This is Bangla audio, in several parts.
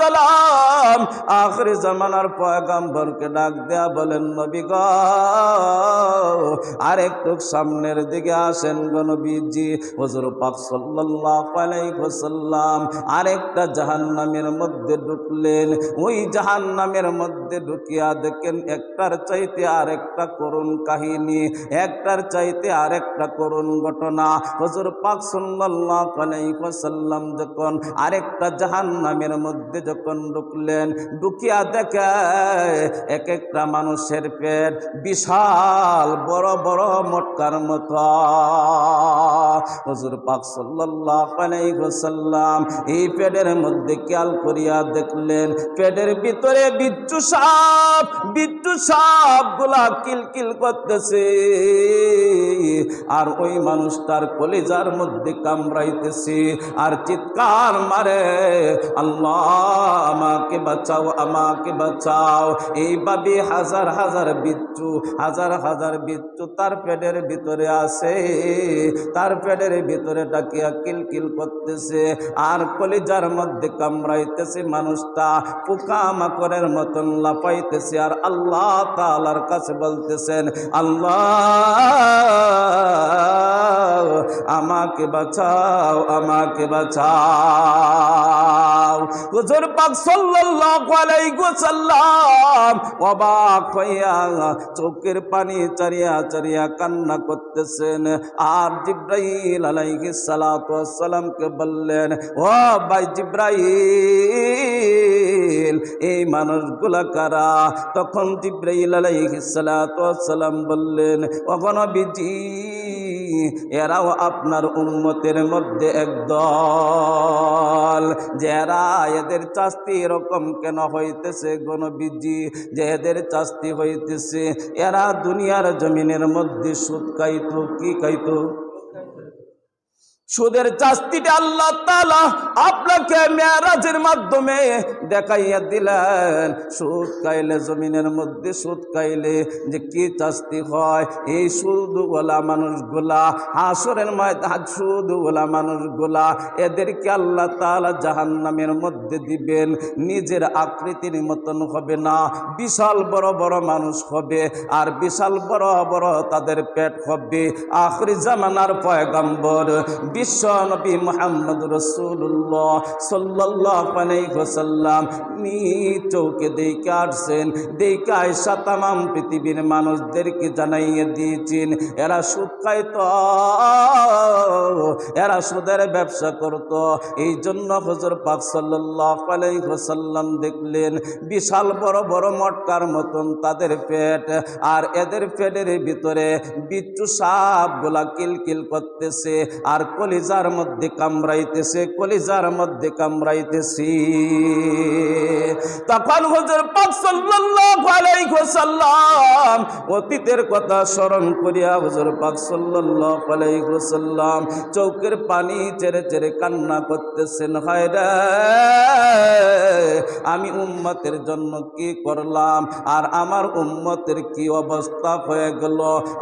সালাম আখিরি জামানার পয়গম্বরকে ডাক দেয়া বলেন, নবী গো আরেকটু সামনের দিকে আসেন গো নবীজি। হুজুর পাক সাল্লাল্লাহু আলাইহি ওয়াসাল্লাম আরেকটা জাহান্নামের মধ্যে ঢুকলেন। ওই জাহান্নামের মধ্যে ঢুকিয়া দেখেন একটার চাইতে আরেকটা করুণ কাহিনী, একটার চাইতে আরেকটা করুণ ঘটনা। হুজুর পাক সাল্লাল্লাহু আলাইহি ওয়াসাল্লাম যখন আরেকটা জাহান্নামের মধ্যে যখন ঢুকলেন, ঢুকিয়া দেখে এক একটা মানুষের পেট বিশাল বড় বড় মটকার মতো। হুজুর পাক সাল্লাল্লাহু আলাইহি ওয়াসাল্লাম এই পেটের মধ্যে খেয়াল করিয়া দেখলেন পেটের ভিতরে বিচ্ছু সাপ গুলা কিলকিল করতেছে, আর ওই মানুষটার কলিজার মধ্যে কামড়াইতেছে আর চিৎকার মারে, আল্লাহ আমাকে বাঁচাও, আমাকে বাঁচাও। এইভাবে হাজার হাজার বিচ্ছু তার পেটের ভিতরে আছে, তার পেটের ভিতরে ডাকিয়া কিলকিল করতেছে আর কলিজার মধ্যে কামড়াইতেছে। মানুষটা পোকা মাকড়ের মতন লাফাইতেছে আর আল্লাহ তাআলার কাছে বলতেছেন, আল্লাহ আমাকে বাঁচাও, আমাকে বাঁচাও। হুজুর পাক সাল্লাল্লাহু আলাইহি ওয়াসাল্লাম অবাক হইয়া চোখের পানি চারিয়া চারিয়া কান্না করতেছেন। আর জিবরাইল আলাইহিস সালাতু ওয়াস সালামকে বললেন, ও ভাই জিবরাইল এই মানুষগুলা কারা? তখন জিবরাইল আলাইহিস সালাতু ওয়াস সালাম বললেন, ও নবীজি এরাও আপনার উম্মতের মধ্যে একদল। যারা এদের শাস্তি এরকম কেন হইতেছে গো নবীজি? যে এদের শাস্তি হইতেছে এরা দুনিয়ার জমিনের মধ্যে সুদ খাইতো। কি খাইতো? সুদের শাস্তিটা আল্লাহ তাআলা আপনাকে মেরাজের মাধ্যমে দেখাইয়া দিলেন। সুদ খাইলে জমিনের মধ্যে সুদ খাইলে যে কি শাস্তি হয়, এই সুদওয়ালা মানুষগুলা হাসরের ময়দানে সুদওয়ালা মানুষগুলা এদেরকে আল্লাহ তাআলা জাহান্নামের মধ্যে দিবেন। নিজের আকৃতির মতন হবে না, বিশাল বড় বড় মানুষ হবে আর বিশাল বড় বড় তাদের পেট হবে। আখিরি জামানার পয়গম্বর বিশ্ব নবী মুহাম্মদ রাসূলুল্লাহ সাল্লাল্লাহু আলাইহি ওয়াসাল্লাম নিজ চোখে দেখে আসছেন। দেখে আয়েশা তামাম পৃথিবীর মানুষদেরকে জানাইয়ে দিয়েছেন এরা সুদ খাইত, এরা সুদের ব্যবসা করত। এই জন্য হুজুর পাক সাল্লাল্লাহু আলাইহি ওয়াসাল্লাম দেখলেন বিশাল বড় বড় মটকার মতন তাদের পেট, আর এদের পেটের ভিতরে বিচ্ছু সাপগুলা কিলকিল করতেছে আর কলিজার মধ্যে কামড়াইতেছে, কলিজার মধ্যে কামড়াইতেছে। তখন হুজুর পাক সাল্লাল্লাহু আলাইহি ওয়াসাল্লাম অতীতের কথা স্মরণ করিয়া হুজুর পাক সাল্লাল্লাহু আলাইহি ওয়াসাল্লাম চোখের পানি ছেড়ে ছেড়ে কান্না করতেছেন, হায় রে আমি উম্মতের জন্য কি করলাম আর আমার উম্মতের কি অবস্থা হয়ে গেল।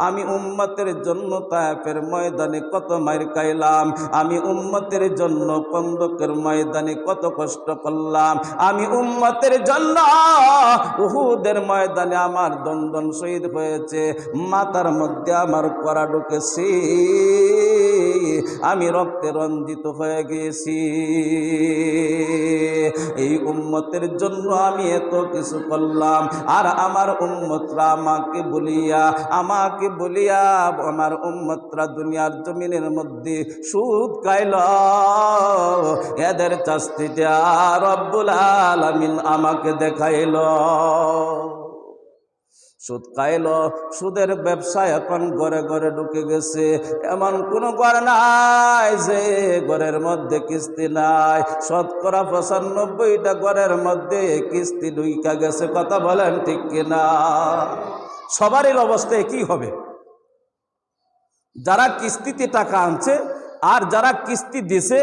আমি উম্মতের জন্য তায়েফের ময়দানে কত মার খাইলাম, আমি উম্মতের জন্য খন্দকের ময়দানে কত কষ্ট করলাম, আমি উম্মতের জন্য উহুদের ময়দানে আমার দন্দন শহীদ হয়েছে, মাথার মধ্যে আমার কড়া ঢুকেছি, আমি রক্তে রঞ্জিত হয়ে গেছি। এই উম্মতের জন্য আমি এত কিছু করলাম আর আমার উম্মতরা আমাকে বলিয়া আমার উম্মতরা দুনিয়ার জমিনের মধ্যে সুদ খাইল। এদের শাস্তিটা রব্বুল আলামিন আমাকে দেখাইল। সুদ খাইল, সুদের ব্যবসা এখন ঘরে ঘরে ঢুকে গেছে। এমন কোন ঘর নাই যে ঘরের মধ্যে কিস্তি নাই। শতকরা ৯৫টা ঘরের মধ্যে কিস্তি ঢুইকা গেছে। কথা বলেন ঠিক কিনা? সবারই অবস্থায় কি হবে? যারা কিস্তিতে টাকা আনছে আর যারা কিস্তি দিছে,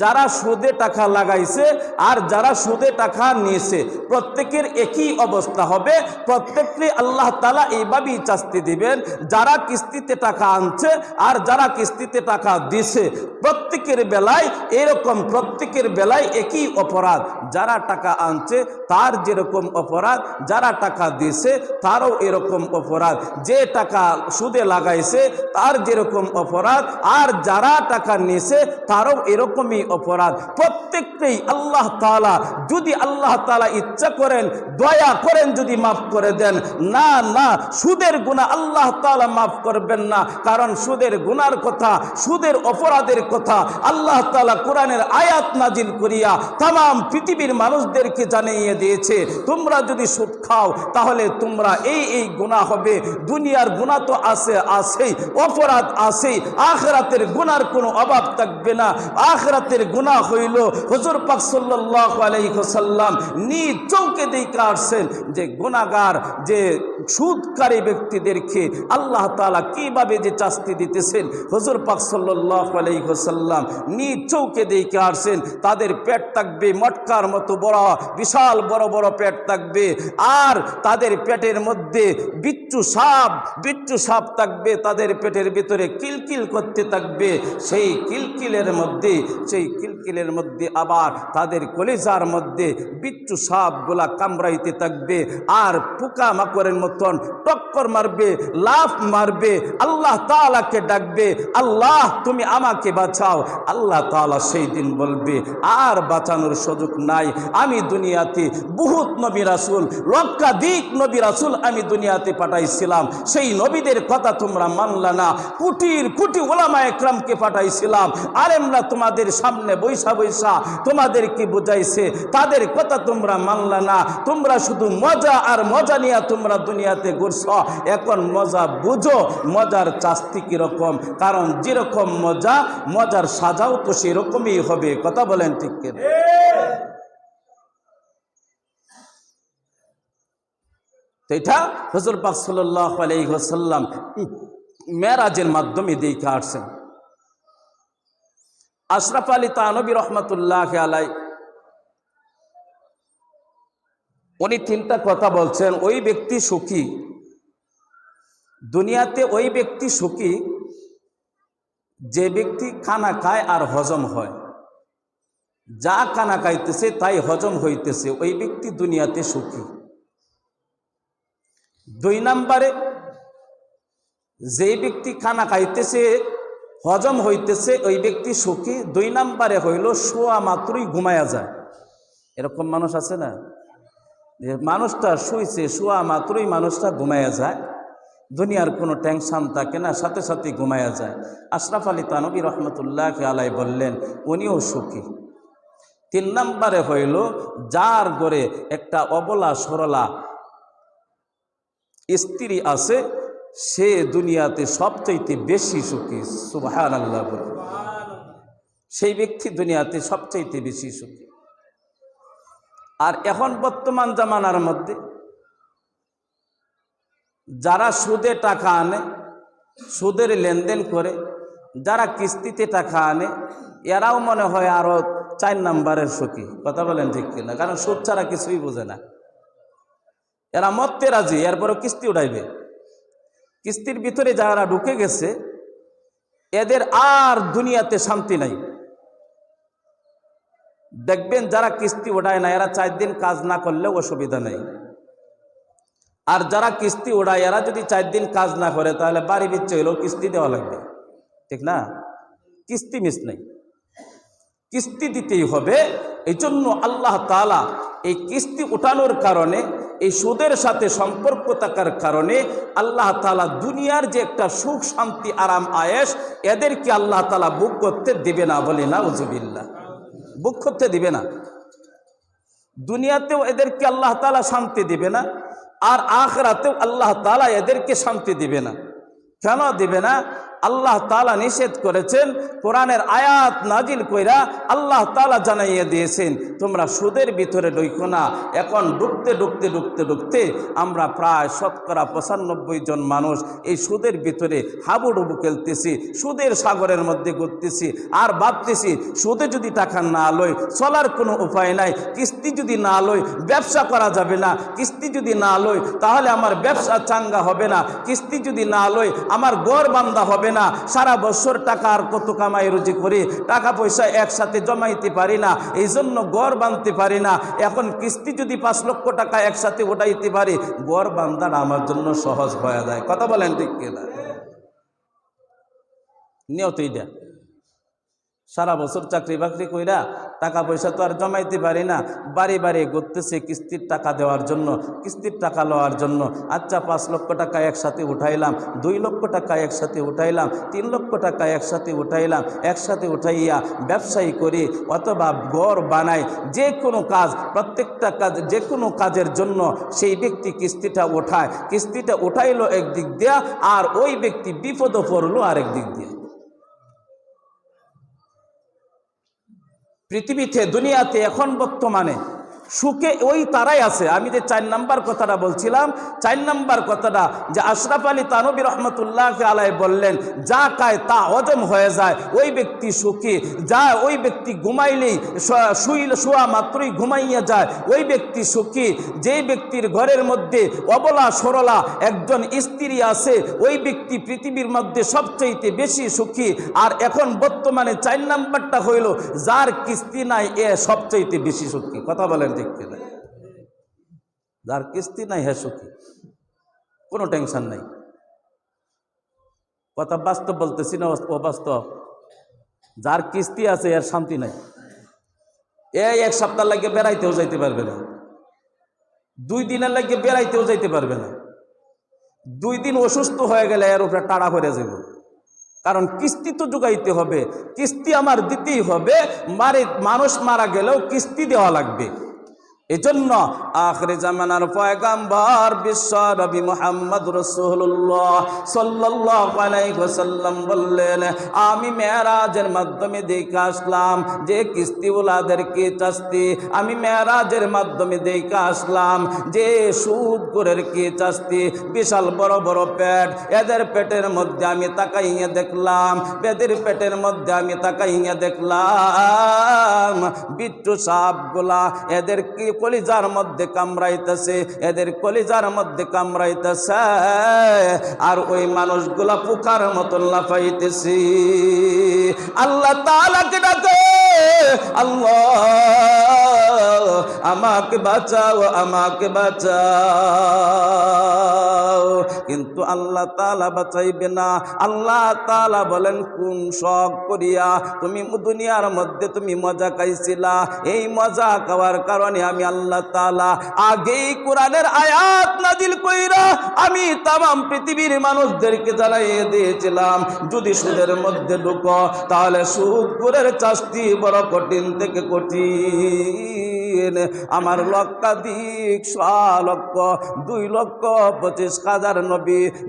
যারা সুদে টাকা লাগাইছে আর যারা সুদে টাকা নিয়েছে, প্রত্যেকের একই অবস্থা হবে। প্রত্যেককে আল্লাহ তাআলা এইভাবেই শাস্তি দিবেন। যারা কিস্তিতে টাকা আনছে আর যারা কিস্তিতে টাকা দিছে, প্রত্যেকের বেলায় এরকম, প্রত্যেকের বেলায় একই অপরাধ। যারা টাকা আনছে তার যেরকম অপরাধ, যারা টাকা দিছে তারও এরকম অপরাধ। যে টাকা সুদে লাগাইছে তার যেরকম অপরাধ, আর যারা টাকা নিয়েছে তারও এরকমই অপরাধ। প্রত্যেককেই আল্লাহ তাআলা, যদি আল্লাহ তাআলা ইচ্ছা করেন, দয়া করেন, যদি মাফ করে দেন, না না, সুদের গুনাহ আল্লাহ তাআলা মাফ করবেন না। কারণ সুদের গুনার কথা, সুদের অপরাধের কথা আল্লাহ তাআলা কোরআনের আয়াত নাজিল করিয়া তামাম পৃথিবীর মানুষদেরকে জানিয়ে দিয়েছে, তোমরা যদি সুদ খাও তাহলে তোমরা এই গুনাহ হবে। দুনিয়ার গুনাহ তো আছেই, অপরাধ আছেই, আখিরাতের গুনার কোনো অভাব থাকবে না। আখিরাতের গুনাহ হইল, হুজুর পাক সাল্লাল্লাহু আলাইহি ওয়াসাল্লাম নিজ চোখে দেখে আসছেন যে গুনাহগার, যে সুদকারী ব্যক্তিদেরকে আল্লাহ তাআলা কিভাবে যে শাস্তি দিতেছেন, হুজুর পাক সাল্লাল্লাহু আলাইহি ওয়াসাল্লাম নিজ চোখে দেখে আসছেন। তাদের পেট থাকবে মটকার মতো বড়, বিশাল বড় বড় পেট থাকবে, আর তাদের পেটের মধ্যে বিচ্ছু সাপ থাকবে, তাদের পেটের ভিতরে কিলকিল করতে থাকবে। সেই কিলকিলের মধ্যে আবার তাদের কলিজার মধ্যে বিচ্ছু সাপগুলা কামড়াইতে থাকবে, আর পোকা মাকড়ের মতন টক্কর মারবে, লাফ মারবে, আল্লাহ তাআলাকে ডাকবে, আল্লাহ তুমি আমাকে বাঁচাও। আল্লাহ তাআলা সেই দিন বলবে, আর বাঁচানোর সুযোগ নাই। আমি দুনিয়াতে বহুত নবী রাসূল, লক্ষাধিক নবী রাসূল আমি দুনিয়াতে পাঠাইছিলাম, সেই নবীদের কথা তোমরা মানলা না। কোটির কোটি ওলামা একরামকে পাঠাইছিলাম, আলেমরা তোমাদের সামনে বৈশা তোমাদেরকে বুঝাইছে, তাদের কথা তোমরা মানলা না। তোমরা শুধু মজা আর মজা নিয়ে তোমরা দুনিয়াতে ঘুরছ। এখন মজা বুঝো, মজার শাস্তি কিরকম। কারণ যেরকম মজার সাজাও তো সেরকমই হবে। কথা বলেন ঠিক কিনা? এটা হুজুর পাক সাল্লাল্লাহু আলাইহি ওয়াসাল্লাম মেরাজের মাধ্যমে দেখে আসছেন। আশরাফ আলী থানভী রহমাতুল্লাহি আলাইহি উনি তিনটা কথা বলছেন। ওই ব্যক্তি সুখী দুনিয়াতে, ওই ব্যক্তি সুখী যে ব্যক্তি খানা খায় আর হজম হয়। যা খানা খাইতেছে তাই হজম হইতেছে, ওই ব্যক্তি দুনিয়াতে সুখী। দুই নম্বরে, যে ব্যক্তি খানা খাইতেছে হজম হইতেছে ওই ব্যক্তি সুখী। দুই নম্বরে হইল শোয়া মাত্রই ঘুমায়া যায়। এরকম মানুষ আছে না, যে মানুষটা শুইছে, শোয়া মাত্রই মানুষটা ঘুমায়া যায়, দুনিয়ার কোনো টেনশন থাকে না, সাথে সাথে ঘুমায়া যায়। আশরাফ আলী থানভী রহমতুল্লাহি আলাইহি বললেন উনিও সুখী। তিন নম্বরে হইল যার ঘরে একটা অবলা সরলা স্ত্রী আছে, সে দুনিয়াতে সবচাইতে বেশি সুখী। সুবহানাল্লাহ। সেই ব্যক্তি দুনিয়াতে সবচাইতে বেশি সুখী। আর এখন বর্তমান জামানার মধ্যে যারা সুদে টাকা আনে, সুদের লেনদেন করে, যারা কিস্তিতে টাকা আনে, এরাও মনে হয় আরো 4 নম্বরের সুখী। কথা বলেন ঠিক কিনা? কারণ সুদ ছাড়া কিছুই বোঝে না। এরা মরতে রাজি, এরপরও কিস্তি উঠাইবে। কিস্তির ভিতরে যারা ঢুকে গেছে, এদের আর দুনিয়াতে শান্তি নাই। দেখবেন যারা কিস্তি ওঠায় না, এরা 4 দিন কাজ না করলেও অসুবিধা নেই। আর যারা কিস্তি ওঠায়, এরা যদি 4 দিন কাজ না করে তাহলে বাড়ি বিচ্ছে হইলেও কিস্তি দেওয়া লাগবে, ঠিক না? কিস্তি মিস নেই, কিস্তি দিতেই হবে। এই জন্য আল্লাহ তাআলা এই কিস্তি উঠানোর কারণে, এই সুদের সাথে সম্পর্ক থাকার কারণে আল্লাহ তাআলা দুনিয়ার যে একটা সুখ শান্তি আরাম আয়েশ, এদেরকে আল্লাহ তাআলা বুক করতে দিবে না। বলে নাউজুবিল্লাহ, বুক করতে দিবে না। দুনিয়াতেও এদেরকে আল্লাহ তাআলা শান্তি দিবে না, আর আখিরাতেও আল্লাহ তাআলা এদেরকে শান্তি দিবে না। কেন দিবে না? আল্লাহ তাআলা নিষেধ করেছেন, কোরআনের আয়াত নাজিল কইরা আল্লাহ তাআলা জানাইয়ে দিয়েছেন তোমরা সুদের ভিতরে ঢুকো না। এখন ঢুকতে আমরা প্রায় শতকরা 95 জন মানুষ এই সুদের ভিতরে হাবুডুবু খেলতেছি, সুদের সাগরের মধ্যে ঘুরতেছি আর ভাবতেছি সুদে যদি টাকা না লই চলার কোনো উপায় নাই, কিস্তি যদি না লই ব্যবসা করা যাবে না, কিস্তি যদি না লই তাহলে আমার ব্যবসা চাঙ্গা হবে না, কিস্তি যদি না লই আমার ঘর বান্ধা হবে না, সারা বছর টাকা আর কত কামাই রুজি করি, টাকা পয়সা একসাথে জমাইতে পারি না, এই জন্য ঘর বাঁধতে পারি না। এখন কিস্তি যদি 5 লক্ষ টাকা একসাথে উঠাইতে পারি ঘর বান্ধাটা আমার জন্য সহজ হয়ে যায়। কথা বলেন ঠিক কিনা? নিয়ত এইটা। সারা বছর চাকরি বাকরি কইরা টাকা পয়সা তো আর জমাইতে পারি না, বাড়ি বাড়ি ঘুরতেছে কিস্তির টাকা দেওয়ার জন্য, কিস্তির টাকা লওয়ার জন্য। আচ্ছা 5 লক্ষ টাকা একসাথে উঠাইলাম, 2 লক্ষ টাকা একসাথে উঠাইলাম, 3 লক্ষ টাকা একসাথে উঠাইলাম, একসাথে উঠাইয়া ব্যবসায়ী করি অথবা ঘর বানাই, যে কোনো কাজ, প্রত্যেকটা কাজ, যে কোনো কাজের জন্য সেই ব্যক্তি কিস্তিটা ওঠায়, কিস্তিটা উঠাইলো একদিক দিয়া আর ওই ব্যক্তি বিপদে পড়লো আরেক দিক দিয়ে। পৃথিবীতে দুনিয়াতে এখন বর্তমানে সুখে ওই তারাই আছে। আমি যে 4 নাম্বার কথাটা বলছিলাম, 4 নাম্বার কথাটা যে আশরাফ আলী থানভী রহমতুল্লাহ আলাইহি বললেন যা খায় তা হজম হয়ে যায় ওই ব্যক্তি সুখী, যা ওই ব্যক্তি ঘুমাইলেই শোয়া মাত্রই ঘুমাইয়া যায় ওই ব্যক্তি সুখী, যেই ব্যক্তির ঘরের মধ্যে অবলা সরলা একজন স্ত্রী আছে ওই ব্যক্তি পৃথিবীর মধ্যে সবচেয়ে বেশি সুখী। আর এখন বর্তমানে 4 নাম্বারটা হইল যার কিস্তি নাই এ সবচেয়ে বেশি সুখী। কথা বলেন ঠিক কিনা? যার কিস্তি নাই হ্যাঁ সুখী, কোনো টেনশন নাই। কথা বাস্তব বলতেছি না অবাস্তব। যার কিস্তি আছে এর শান্তি নাই, এই 1 সপ্তাহ লাগে বেড়াইতেও যাইতে পারবে না, 2 দিনের লাগে বেড়াইতেও যাইতে পারবে না, 2 দিন অসুস্থ হয়ে গেলে এর উপরে টাড়া করে যাব, কারণ কিস্তি তো জোগাইতে হবে, কিস্তি আমার দিতেই হবে। মানুষ মারা গেলেও কিস্তি দেওয়া লাগবে। এজন্য আখিরি জামানার পয়গাম্বর বিশ্ব নবী মুহাম্মদ রাসূলুল্লাহ সাল্লাল্লাহু আলাইহি ওয়াসাল্লাম বললেন আমি মেরাজের মাধ্যমে দেখে আসলাম যে কিস্তিওয়ালাদেরকে চাস্তি, আমি মেরাজের মাধ্যমে দেখে আসলাম যে সুদখোরের কি চাস্তি, বিশাল বড় বড় পেট, এদের পেটের মধ্যে আমি তাকাইয়া দেখলাম, এদের পেটের মধ্যে আমি তাকাইয়া দেখলাম বিচ্ছু সাপগুলা এদের কি কলিজার মধ্যে কামড়াইতেছে, এদের কলিজার মধ্যে কামড়াইতেছে, আর ওই মানুষগুলা পোকার মতন লাফাইতেছে। আল্লাহ তাআলাকে ডাকে, আল্লাহ আমাকে বাঁচাও, আমাকে বাঁচাও, কিন্তু আল্লাহ তাআলা বাঁচাইবে না। আল্লাহ তাআলা বলেন কোন শখ করিয়া তুমি দুনিয়ার মধ্যে তুমি মজা খাইছিলা, এই মজা খাওয়ার কারণে আমি আল্লাহ তাআলা আগেই কোরআনের আয়াত নাজিল কইরা আমি তামাম পৃথিবীর মানুষদেরকে জানাইয়ে দিয়েছিলাম যদি সুদের মধ্যে ঢুকো তাহলে সুদখোরের শাস্তি বড় কঠিন থেকে কঠিন। আমার লক্ষাধিক 100 লক্ষ 2 লক্ষ 25,000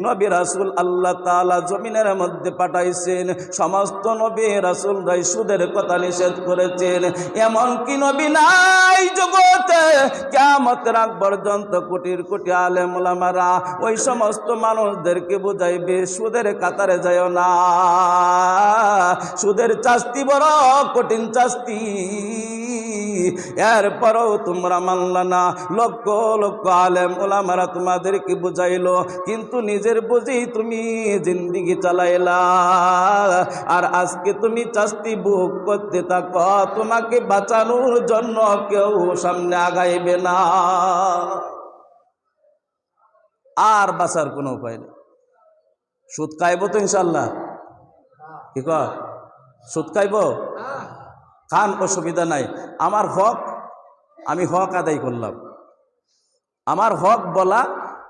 নবী রাসূল আল্লাহ তাআলা জমিনের মধ্যে পাঠাইছেন। সমস্ত নবী রাসূলরাই সুদের কথা নিষেধ করেছেন, এমন কি নবী নাই জগতে কিয়ামতের আগ পর্যন্ত কোটির কোটি আলেম ওলামারা ওই সমস্ত মানুষদেরকে বুঝাইবে সুদের কাতারে যাও না, সুদের শাস্তি বড় কঠিন শাস্তি। এরপরও তোমরা মানলা না, লক্ষ লক্ষ আলেম ওলামারা তোমাদেরকে বুঝাইলো, কিন্তু নিজের বুঝি তুমি জিন্দিগি চালাইলা, আর আজকে তুমি শাস্তি ভোগ করতে থাকো, তোমাকে বাঁচানোর জন্য কেউ সামনে আগাইবে না, আর বাঁচার কোনো উপায় নেই। সুদ খাইব তো ইনশাল্লাহ, কি কয় সুদ খাইব? খান, অসুবিধা নাই। আমার হক আমি হক আদায় করলাম, আমার হক বলা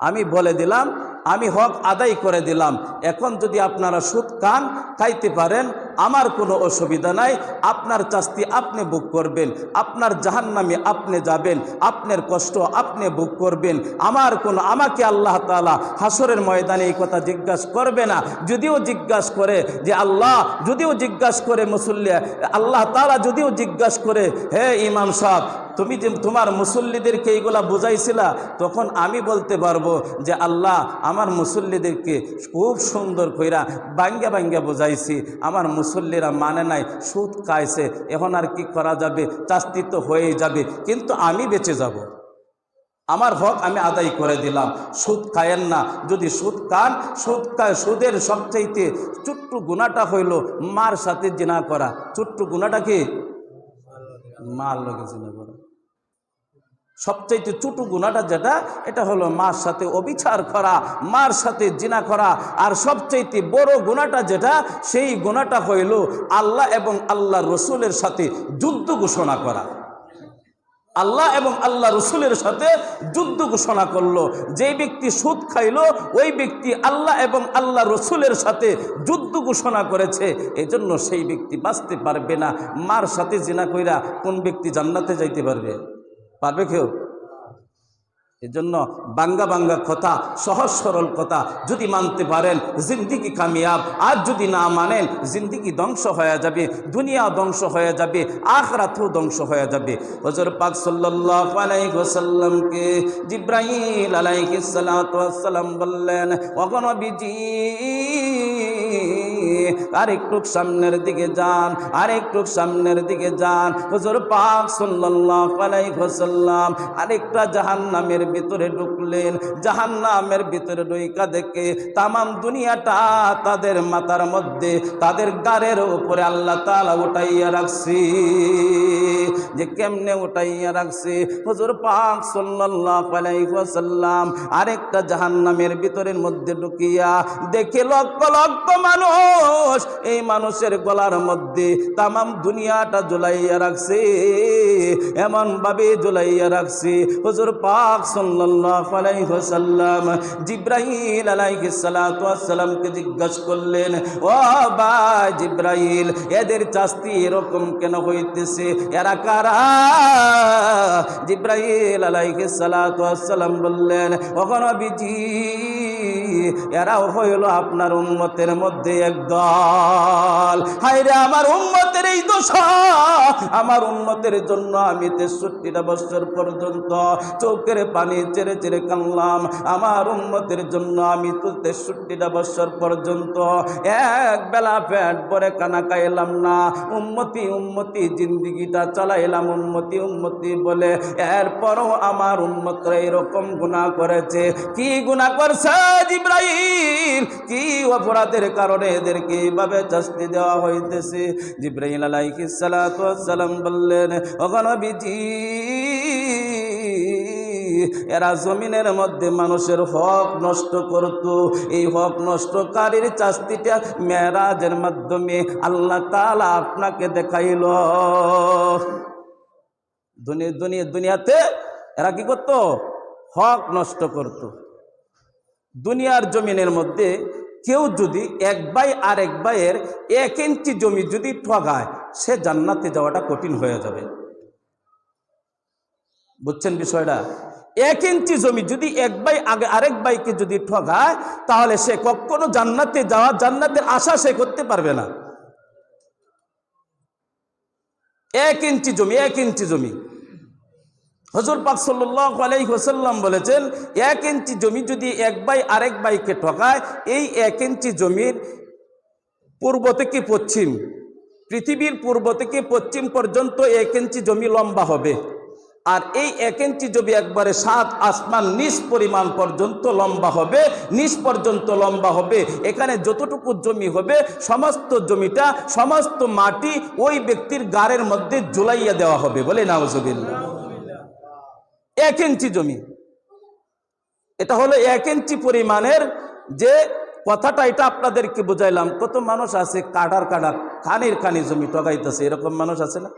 আমি বলে দিলাম, আমি হক আদায় করে দিলাম। এখন যদি আপনারা সুদ খান খাইতে পারেন, আমার কোনো অসুবিধা নাই, আপনার শাস্তি আপনি ভোগ করবেন, আপনার জাহান্নামে আপনি যাবেন, আপনার কষ্ট আপনি ভোগ করবেন, আমাকে আল্লাহ তাআলা হাসরের ময়দানে এই কথা জিজ্ঞাসা করবে না। যদিও জিজ্ঞাসা করে যে আল্লাহ, যদিও জিজ্ঞাসা করে মুসল্লি, আল্লাহ তাআলা যদিও জিজ্ঞাসা করে, হে ইমাম সাহেব তুমি যে তোমার মুসল্লিদেরকে এইগুলা বুঝাইছিলা, তখন আমি বলতে পারবো যে আল্লাহ আমার মুসল্লিদেরকে খুব সুন্দর কইরা বাঙ্গা বাঙ্গা বুঝাইছি, আমার মুসল্লিরা মানে নাই, সুদ খাইছে, এখন আর কি করা যাবে, শাস্তি তো হয়েই যাবে, কিন্তু আমি বেঁচে যাব, আমার হক আমি আদায় করে দিলাম। সুদ খায়েন না, যদি সুদ খান, সুদের সবচাইতে ছোট্ট গুনাহটা হইল মার সাথে জিনা করা। ছোট্ট গুনাহটা কি? মার লগে জিনা করা। সবচাইতে ছোট গুনাহটা যেটা, এটা হলো মার সাথে অবিচার করা, মার সাথে জিনা করা। আর সবচাইতে বড় গুনাহটা যেটা, সেই গুনাহটা হইল আল্লাহ এবং আল্লাহ রসুলের সাথে যুদ্ধ ঘোষণা করা। আল্লাহ এবং আল্লাহ রসুলের সাথে যুদ্ধ ঘোষণা করলো। যে ব্যক্তি সুদ খাইলো, ওই ব্যক্তি আল্লাহ এবং আল্লাহ রসুলের সাথে যুদ্ধ ঘোষণা করেছে। এই জন্য সেই ব্যক্তি বাঁচতে পারবে না। মার সাথে জিনা কইরা কোন ব্যক্তি জান্নাতে যাইতে পারবে? পারবে কেউ? এজন্য বাঙ্গা বাঙ্গা কথা, সহজ সরল কথা যদি মানতে পারেন জিন্দিগি কামিয়াব, আর যদি না মানেন জিন্দিগি ধ্বংস হয়ে যাবে, দুনিয়া ধ্বংস হয়ে যাবে, আখিরাতও ধ্বংস হয়ে যাবে। হুজুর পাক সাল্লাল্লাহু আলাইহি ওয়াসাল্লামকে জিবরাইল আলাইহিস সালাতু ওয়াস সালাম বললেন, ওগো নবীজি আরেকটু সামনের দিকে যান, আরেকটু সামনের দিকে যান। হুজুর পাক সাল্লাল্লাহু আলাইহি ওয়াসাল্লাম আরেকটা জাহান্নামের ভিতরে ঢুকলেন। জাহান্নামের ভিতরে ঢুইকা দেখে তামাম দুনিয়াটা তাদের মাথার মধ্যে, তাদের গাড়ের উপরে আল্লাহ তাআলা উঠাইয়া রাখছে। যে কেমনে উঠাইয়া রাখছে, হুজুর পাক সাল্লাল্লাহু আলাইহি ওয়াসাল্লাম আরেকটা জাহান্নামের ভিতরের মধ্যে ঢুকিয়া দেখে লক্ষ লক্ষ মানুষ, এই মানুষের গলার মধ্যে তামাম দুনিয়াটা ঝুলাইয়া রাখছে, এমন ভাবে ঝুলাইয়া রাখছে। হুজুর পাক সাল্লাল্লাহু আলাইহি ওয়াসাল্লাম জিবরাইল আলাইহিস সালাতু ওয়াস সালামকে জিজ্ঞাসা করলেন, ও ভাই জিবরাইল, এদের শাস্তি এরকম কেন হইতেছে, এরা কারা? জিবরাইল আলাইহিস সালাতু ওয়াস সালাম বললেন, ও নবীজি এরাও হইল আপনার উম্মতের মধ্যে একদল। হায়রে আমার উম্মতের এই দশা, আমার উম্মতের জন্য আমি 63টা বছর পর্যন্ত চোখের পানি চেরে চেরে কানলাম। আমার উম্মতের জন্য আমি তো 63টা বছর পর্যন্ত এক বেলা পেট ভরে কানা খাইলাম না। উম্মতি উম্মতি জিন্দিগিটা চালাইলাম উম্মতি উম্মতি বলে। এরপরও আমার উম্মতরা এরকম গুনাহ করেছে। কি গুনাহ করছে জিবরাইল? কি অপরাধের কারণে এদেরকে এইভাবে শাস্তি দেওয়া হইতেছে? জিবরাইল আলাইহিস সালাতু ওয়াস সালাম বললেন, ও নবীজি এরা জমিনের মধ্যে মানুষের হক নষ্ট করত। এই হক নষ্টকারীর শাস্তিটা মেরাজের মাধ্যমে আল্লাহ তাআলা আপনাকে দেখাইল। দুনিয়াতে এরা কি করত? হক নষ্ট করত। দুনিয়ার জমিনের মধ্যে কেউ যদি এক ভাই আর এক ভাইয়ের 1 ইঞ্চি জমি যদি ঠগায়, সে জান্নাতে যাওয়াটা কঠিন হয়ে যাবে। বুঝছেন বিষয়টা? 1 ইঞ্চি জমি যদি এক ভাই আগে আরেক ভাইকে যদি ঠগায়, তাহলে সে কখনো জান্নাতে যাওয়া, জান্নাতের আশা সে করতে পারবে না। 1 ইঞ্চি জমি, 1 ইঞ্চি জমি। হুজুর পাক সাল্লাল্লাহু আলাইহি ওয়াসাল্লাম বলেছেন, 1 ইঞ্চি জমি যদি এক ভাই আরেক ভাইকে ঠকায়, এই 1 ইঞ্চি জমির পূর্ব থেকে পশ্চিম, পৃথিবীর পূর্ব থেকে পশ্চিম পর্যন্ত 1 ইঞ্চি জমি লম্বা হবে। আর এই 1 ইঞ্চি জমি একবারে 7 আসমান নিচ পরিমাণ পর্যন্ত লম্বা হবে, নিচ পর্যন্ত লম্বা হবে। এখানে যতটুকু জমি হবে সমস্ত জমিটা, সমস্ত মাটি ওই ব্যক্তির গাড়ের মধ্যে ঝুলাইয়া দেওয়া হবে। বলে নাউজুবিল্লাহ। 1 ইঞ্চি জমি, এটা হলো 1 ইঞ্চি পরিমাণের যে কথাটা, এটা আপনাদেরকে বুঝাইলাম। কত মানুষ আছে কাটার কাটা খানির খানি জমি ঠগাইতেছে, এরকম মানুষ আছে না?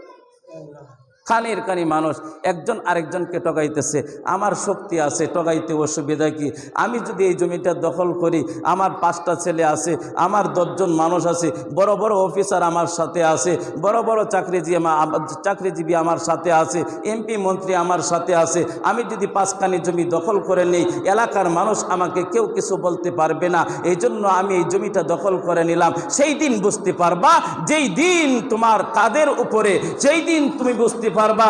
খানির কানি মানুষ একজন আরেকজনকে ঠকাইতেছে। আমার শক্তি আছে, ঠকাইতে অসুবিধা কি? আমি যদি এই জমিটা দখল করি, আমার 5টা ছেলে আছে, আমার 10 জন মানুষ আছে, বড় বড় অফিসার আমার সাথে আছে, বড় বড় চাকরিজীবী আমার সাথে আছে, এমপি মন্ত্রী আমার সাথে আছে। আমি যদি 5খানি জমি দখল করে নেই, এলাকার মানুষ আমাকে কেউ কিছু বলতে পারবে না। এই জন্য আমি এই জমিটা দখল করে নিলাম। সেই দিন বুঝতে পারবা, যেই দিন তোমার কাদের উপরে, সেই দিন তুমি বুঝতে পারবা,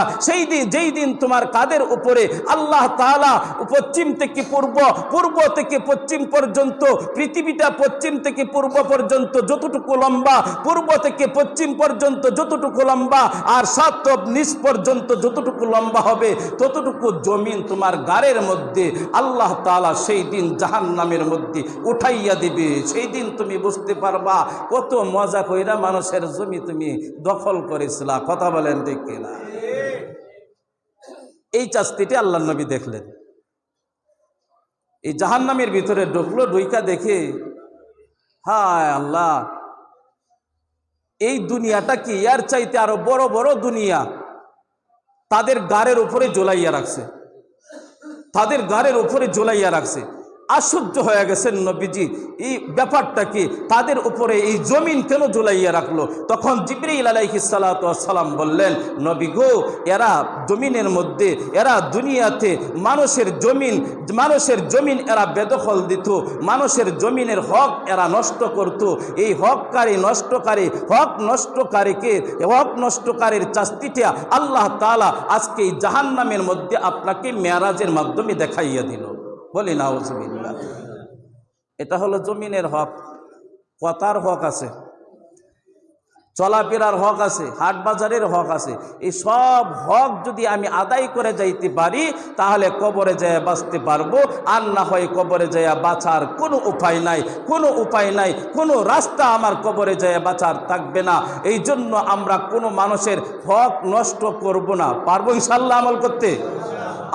যেই দিন তোমার কাদের উপরে আল্লাহ তাআলা পশ্চিম থেকে পূর্ব, পূর্ব থেকে পশ্চিম পর্যন্ত, পৃথিবীটা পশ্চিম থেকে পূর্ব পর্যন্ত যতটুকু লম্বা, পূর্ব থেকে পশ্চিম পর্যন্ত যতটুকু লম্বা, আর সাত নিচ পর্যন্ত যতটুকু লম্বা হবে ততটুকু জমিন তোমার গাড়ের মধ্যে আল্লাহ তাআলা সেই দিন জাহান্নামের মধ্যে উঠাইয়া দিবে। সেই দিন তুমি বুঝতে পারবা কত মজা কইরা মানুষের জমি তুমি দখল করেছিলা। কথা বলেন ঠিক কিনা? এই শাস্তিটি আল্লাহর নবী দেখলেন। এই জাহান্নামের ভিতরে ঢুকলো, ঢুইকা দেখে হায় আল্লাহ, এই দুনিয়াটা কি এর চাইতে আরো বড় বড় দুনিয়া তাদের গাড়ের উপরে ঝোলাইয়া রাখছে, তাদের গাড়ের উপরে ঝোলাইয়া রাখছে। আশ্চর্য হয়ে গেছেন নবীজি, এই ব্যাপারটা কি, তাদের উপরে এই জমিন কেন ঝুলাইয়া রাখলো? তখন জিবরাইল আলাইহিস সালাতু ওয়াস সালাম বললেন, নবী গো, এরা জমিনের মধ্যে, এরা দুনিয়াতে মানুষের জমিন এরা বেদখল দিত, মানুষের জমিনের হক এরা নষ্ট করত। এই হক নষ্টকারীর শাস্তিটা আল্লাহ তাআলা আজকে এই জাহান্নামের মধ্যে আপনাকে মেরাজের মাধ্যমে দেখাইয়া দিল। বলি নাউজুবিল্লাহ। এটা হলো জমিনের হক। কথার হক আছে, চলাফেরার হক আছে, হাট বাজারের হক আছে। এই সব হক যদি আমি আদায় করে যাইতে পারি তাহলে কবরে যায় বাঁচতে পারবো, আর না হয় কবরে যায় বাঁচার কোনো উপায় নাই, কোনো উপায় নাই, কোনো রাস্তা আমার কবরে যায় বাঁচার থাকবে না। এই জন্য আমরা কোনো মানুষের হক নষ্ট করব না। পারবো ইনশাআল্লাহ আমল করতে?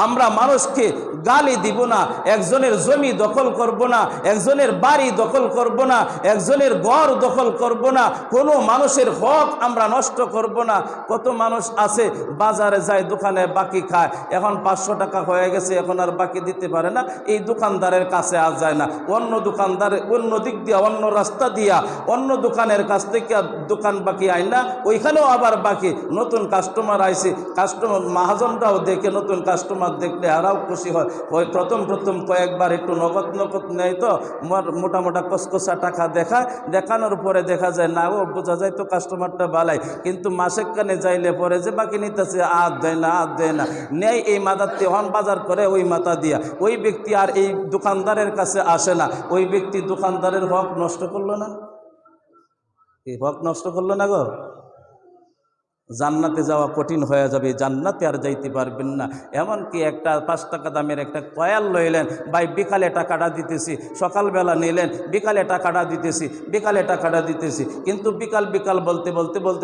আমরা মানুষকে গালি দিব না, একজনের জমি দখল করব না, একজনের বাড়ি দখল করব না, একজনের ঘর দখল করব না, কোনো মানুষের হক আমরা নষ্ট করব না। কত মানুষ আছে বাজারে যায়, দোকানে বাকি খায়, এখন 500 টাকা হয়ে গেছে, এখন আর বাকি দিতে পারে না, এই দোকানদারের কাছে আর যায় না, অন্য দোকানদার অন্য দিক দিয়া, অন্য রাস্তা দিয়া, অন্য দোকানের কাছ থেকে দোকান বাকি আয় না, ওইখানেও আবার বাকি। নতুন কাস্টমার আইছে, কাস্টমার মহাজনরাও দেখে, নতুন কাস্টমার দেখলে আরাও খুশি হয়। ওই প্রথম কয়েকবার একটু নগদ নেয়, তো মোটা কসকসা টাকা দেখানোর পরে দেখা যায় না, ও বোঝা যায় তো কাস্টমারটা বালাই, কিন্তু মাসেক কানে যাইলে পরে যে বাকি নিতেছে আর দেয় না নেই, এই মাথাতে হন বাজার করে ওই মাথা দিয়া, ওই ব্যক্তি আর এই দোকানদারের কাছে আসে না। ওই ব্যক্তি দোকানদারের হক নষ্ট করলো না? এই হক নষ্ট করলো না গো? জান্নাতে যাওয়া কঠিন হয়ে যাবে, জান্নাতে আর যাইতে পারবেন না। এমনকি একটা 5 টাকা দামের একটা কয়াল লইলেন, ভাই বিকালে টাকাটা দিতেছি, সকালবেলা নিলেন, বিকালে টাকাটা দিতেছি, কিন্তু বিকাল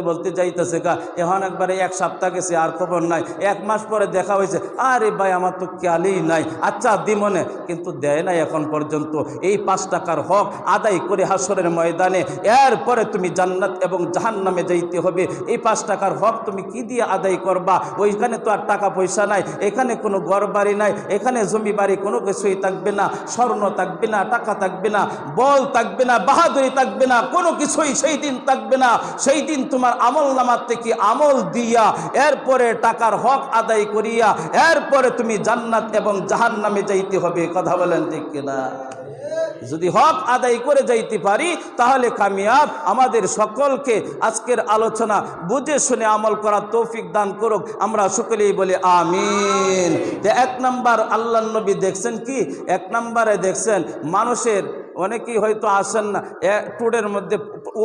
বলতে যাইতেছে গা, এখন একবারে 1 সপ্তাহ গেছে আর খবর নাই, 1 মাস পরে দেখা হয়েছে, আরে ভাই আমার তো খেয়ালই নাই, আচ্ছা দিমনে, কিন্তু দেয় নাই এখন পর্যন্ত। এই 5 টাকার হক আদায় করে হাসরের ময়দানে এরপরে তুমি জান্নাত এবং জাহান্নামে যাইতে হবে। এই 5 টাকার হক তুমি কি দিয়ে আদায় করবা? ওইখানে তো আর টাকা পয়সা নাই, এখানে কোনো ঘর বাড়ি নাই, এখানে জমি বাড়ি কোনো কিছুই থাকবে না, স্বর্ণ থাকবে না, টাকা থাকবে না, বল থাকবে না, বাহাদুরি থাকবে না, কোনো কিছুই সেই দিন থাকবে না। সেই দিন তোমার আমল নামার থেকে আমল দিয়া এরপরে টাকার হক আদায় করিয়া এরপরে তুমি জান্নাত এবং জাহান্নামে যাইতে হবে। কথা বলেন ঠিক কিনা? যদি হক আদায় করে যাইতে পারি তাহলে কামিয়াব। আমাদের সকলকে আজকের আলোচনা বুঝে শুনে আমল করার তৌফিক দান করুক, আমরা সকলেই বলি আমিন। 1 নম্বর আল্লাহর নবী দেখছেন কি? 1 নম্বরে দেখছেন মানুষের অনেকেই হয়তো আসেন না, টুডের মধ্যে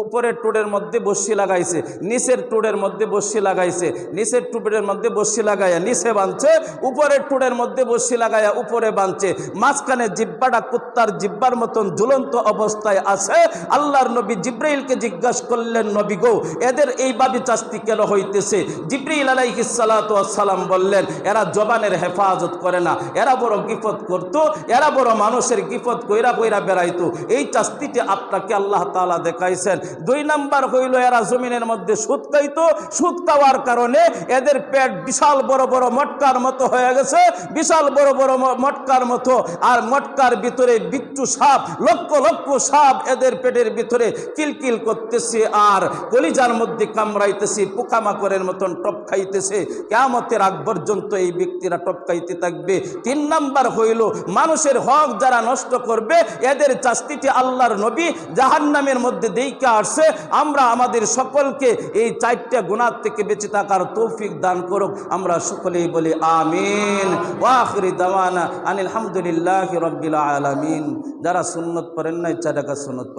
উপরের টুডের মধ্যে বসি লাগাইছে, নিচের টুডের মধ্যে বসি লাগাইছে, নিচের টুডের মধ্যে বসি লাগাইয়া নিচে বাঁধছে, উপরের টুডের মধ্যে বসি লাগাইয়া উপরে বাঁধছে, মাঝখানে জিব্বাটা কুত্তার জিব্বার মতন ঝুলন্ত অবস্থায় আছে। আল্লাহর নবী জিব্রাইলকে জিজ্ঞাসা করলেন, নবী গো, এদের এইভাবে শাস্তি কেন হইতেছে? জিব্রাইল আলাইহিস সালাতু ওয়াস সালাম বললেন, এরা জবানের হেফাজত করে না, এরা বড় গিফত করত, এরা বড় মানুষের গিফত কইরা বেড়াইতো, খাইতো, এই শাস্তিটি আপনাকে আল্লাহ তাআলা দেখাইছেন। 2 নাম্বার হইল এরা জমিনের মধ্যে সুদ খাইতো, সুদ খাওয়ার কারণে এদের পেট বিশাল বড় বড় মটকার মতো হয়ে গেছে, বিশাল বড় বড় মটকার মতো, আর মটকার ভিতরে বিচ্ছু সাপ, লক্ষ লক্ষ সাপ এদের পেটের ভিতরে কিলকিল করতেছে আর কলিজার মধ্যে কামড়াইতেছে, পোকামাকড়ের মতন টপ খাইতেছে। কিয়ামতের আগ পর্যন্ত এই ব্যক্তিরা টপ খাইতে থাকবে। 3 নাম্বার হইল মানুষের হক যারা নষ্ট করবে এদের শাস্তিটি আল্লাহর নবী জাহান্নামের মধ্যে দেইখা আসছে। আমরা আমাদের সকলকে এই 4টা গুনাহ থেকে বেঁচে থাকার তৌফিক দান করুক। আমরা সকলেই বলি আমিন। ওয়া আখিরি দাওয়ানা আনিল হামদুলিল্লাহি রাব্বিল আলামিন। যারা সুন্নত পড়েন নাই 4 রাকাত সুন্নত